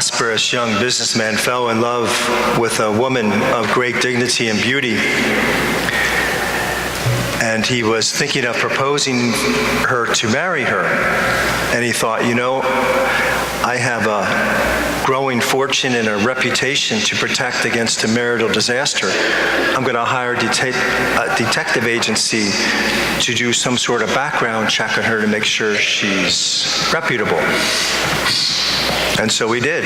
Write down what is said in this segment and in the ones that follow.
prosperous young businessman fell in love with a woman of great dignity and beauty. And he was thinking of proposing her to marry her. And he thought, I have a growing fortune and a reputation to protect against a marital disaster. I'm going to hire a detective agency to do some sort of background check on her to make sure she's reputable. And so we did.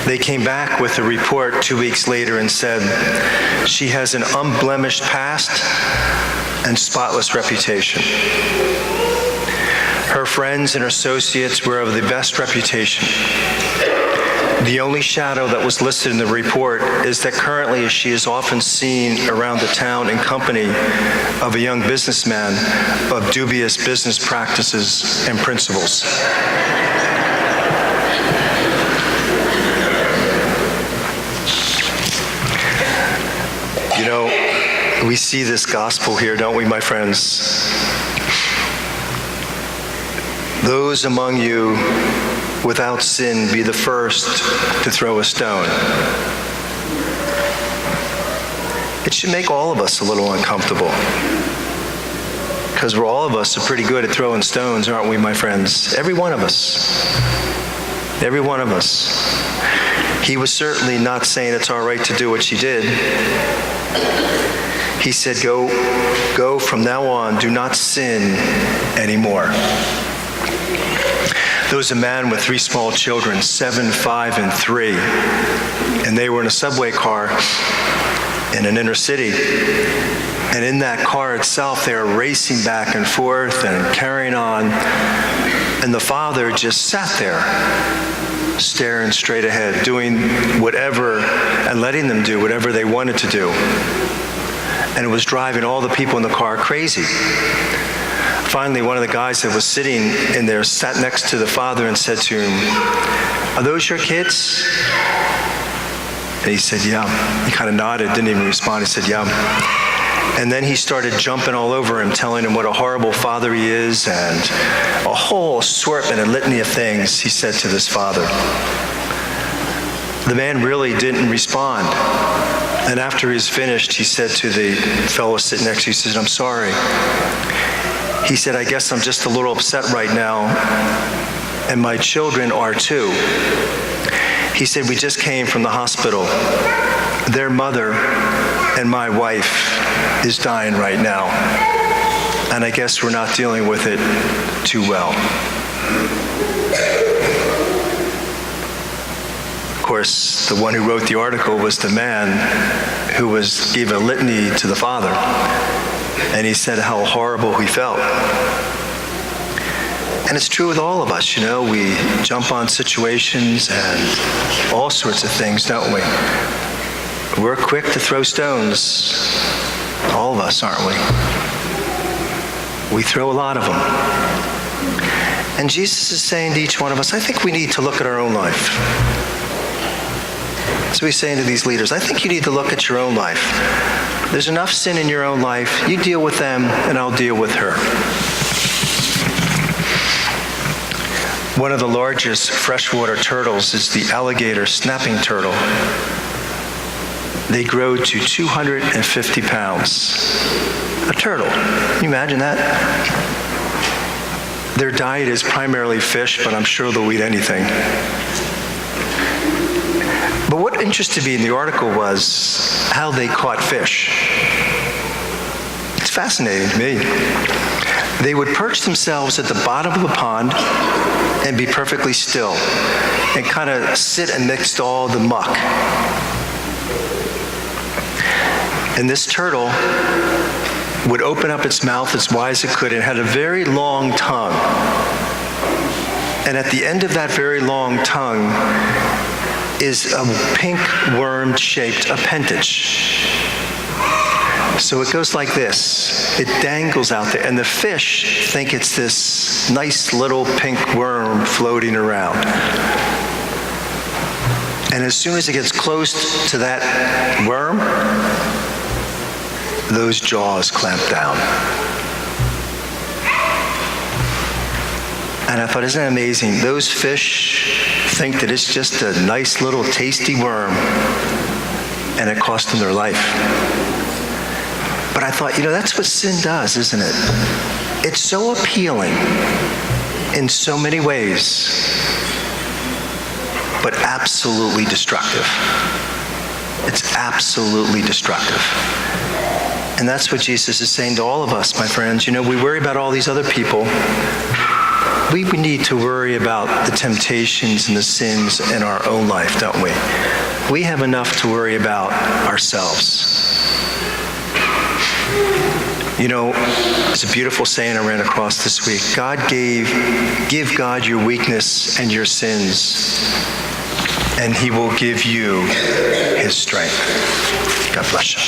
They came back with a report 2 weeks later and said, she has an unblemished past and spotless reputation. Her friends and associates were of the best reputation. The only shadow that was listed in the report is that currently she is often seen around the town in company of a young businessman of dubious business practices and principles. We see this gospel here, don't we, my friends? Those among you without sin be the first to throw a stone. It should make all of us a little uncomfortable, because all of us are pretty good at throwing stones, aren't we, my friends? Every one of us. Every one of us. He was certainly not saying it's all right to do what she did. He said, go from now on, do not sin anymore. There was a man with 3 small children, 7, 5, and 3. And they were in a subway car in an inner city. And in that car itself, they were racing back and forth and carrying on. And the father just sat there, staring straight ahead, doing whatever and letting them do whatever they wanted to do. And it was driving all the people in the car crazy. Finally, one of the guys that was sitting in there sat next to the father and said to him, "Are those your kids?" And he said, "Yeah." He kind of nodded, didn't even respond. He said, "Yeah." And then he started jumping all over him, telling him what a horrible father he is, and a whole assortment and litany of things he said to this father. The man really didn't respond. And after he was finished, he said to the fellow sitting next to him, he said, "I'm sorry." He said, "I guess I'm just a little upset right now, and my children are too." He said, "We just came from the hospital. Their mother and my wife is dying right now, and I guess we're not dealing with it too well." Of course, the one who wrote the article was the man who gave a litany to the father, and he said how horrible he felt. And it's true with all of us, we jump on situations and all sorts of things, don't we? We're quick to throw stones. All of us, aren't we? We throw a lot of them. And Jesus is saying to each one of us, I think we need to look at our own life. So he's saying to these leaders, I think you need to look at your own life. There's enough sin in your own life. You deal with them, and I'll deal with her. One of the largest freshwater turtles is the alligator snapping turtle. They grow to 250 pounds. A turtle. Can you imagine that? Their diet is primarily fish, but I'm sure they'll eat anything. But what interested me in the article was how they caught fish. It's fascinating to me. They would perch themselves at the bottom of a pond and be perfectly still and kind of sit amidst all the muck. And this turtle would open up its mouth as wide as it could and had a very long tongue. And at the end of that very long tongue is a pink worm-shaped appendage. So it goes like this. It dangles out there, and the fish think it's this nice little pink worm floating around. And as soon as it gets close to that worm, those jaws clamp down. And I thought, isn't that amazing? Those fish think that it's just a nice little tasty worm, and it cost them their life. But I thought, that's what sin does, isn't it? It's so appealing in so many ways, but absolutely destructive. It's absolutely destructive. And that's what Jesus is saying to all of us, my friends. We worry about all these other people. We need to worry about the temptations and the sins in our own life, don't we? We have enough to worry about ourselves. It's a beautiful saying I ran across this week. Give God your weakness and your sins, and he will give you his strength. God bless you.